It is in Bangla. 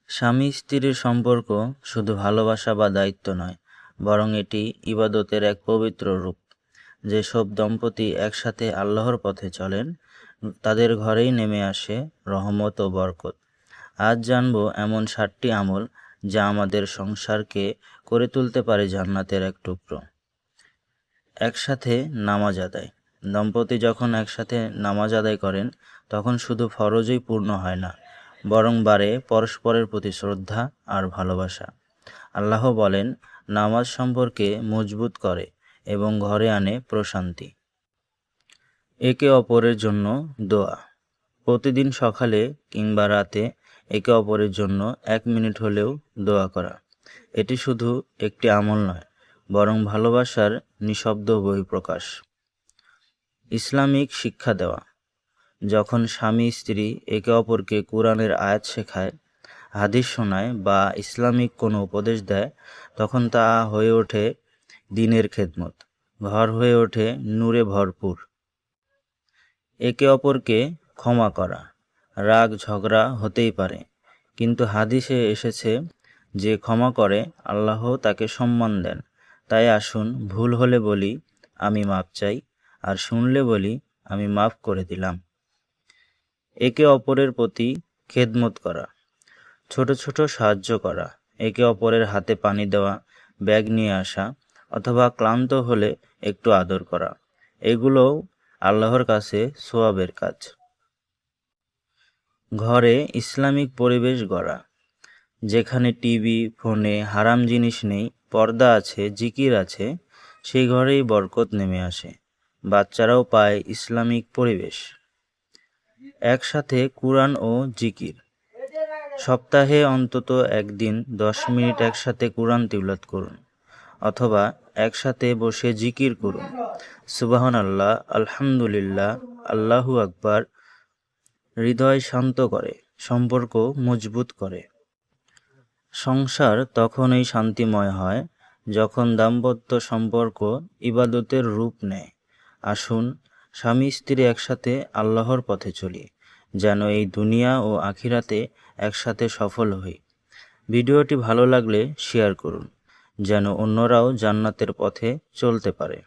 স্বামী স্ত্রীর সম্পর্ক শুধু ভালোবাসা বা দায়িত্ব নয়, বরং এটি ইবাদতের এক পবিত্র রূপ। যেসব দম্পতি একসাথে আল্লাহর পথে চলেন, তাদের ঘরেই নেমে আসে রহমত ও বরকত। আজ জানব এমন 7টি আমল যা আমাদের সংসারকে করে তুলতে পারে জান্নাতের এক টুকরো। একসাথে নামাজ আদায়। দম্পতি যখন একসাথে নামাজ আদায় করেন, তখন শুধু ফরজই পূর্ণ হয় না, বরং বাড়ে পরস্পরের প্রতি শ্রদ্ধা আর ভালোবাসা। আল্লাহ বলেন, নামাজ সম্পর্কে মজবুত করে এবং ঘরে আনে প্রশান্তি। একে অপরের জন্য দোয়া। প্রতিদিন সকালে কিংবা রাতে একে অপরের জন্য 1 মিনিট হলেও দোয়া করা। এটি শুধু একটি আমল নয়, বরং ভালোবাসার নিঃশব্দ বহিঃপ্রকাশ। ইসলামিক শিক্ষা দেওয়া। যখন স্বামী স্ত্রী একে অপরকে কুরআনের আয়াত শেখায়, হাদিস শোনায় বা ইসলামিক কোনো উপদেশ দেয়, তখন তা হয়ে ওঠে দ্বীনের খেদমত। ঘর হয়ে ওঠে নূরে ভরপুর। একে অপরকে ক্ষমা করা। রাগ ঝগড়া হতেই পারে, কিন্তু হাদিসে এসেছে, যে ক্ষমা করে আল্লাহ তাকে সম্মান দেন। তাই আসুন ভুল হলে বলি, আমি মাপ চাই, আর শুনলে বলি, আমি মাফ করে দিলাম। একে অপরের প্রতি খেদমত করা। ছোট ছোট সাহায্য করা, একে অপরের হাতে পানি দেওয়া, ব্যাগ নিয়ে আসা, অথবা ক্লান্ত হলে একটু আদর করা, এগুলোও আল্লাহর কাছে সোয়াবের কাজ। ঘরে ইসলামিক পরিবেশ গড়া। যেখানে টিভি, ফোনে হারাম জিনিস নেই, পর্দা আছে, জিকির আছে, সেই ঘরেই বরকত নেমে আসে। বাচ্চারাও পায় ইসলামিক পরিবেশ। একসাথে কুরআন ও জিকির। সপ্তাহে অন্তত একদিন 10 মিনিট একসাথে কুরআন তিলাওয়াত করুন, অথবা একসাথে বসে জিকির করুন। সুবহানাল্লাহ, আলহামদুলিল্লাহ, আল্লাহু আকবার। হৃদয় শান্ত করে, সম্পর্ক মজবুত করে। সংসার তখনই শান্তিময় হয় যখন দাম্পত্য সম্পর্ক ইবাদতের রূপ নেয়। আসুন স্বামী স্ত্রী একসাথে আল্লাহর পথে চলি, যেন এই দুনিয়া ও আখিরাতে একসাথে সফল হই। ভিডিওটি ভালো লাগলে শেয়ার করুন, যেন অন্যরাও জান্নাতের পথে চলতে পারে।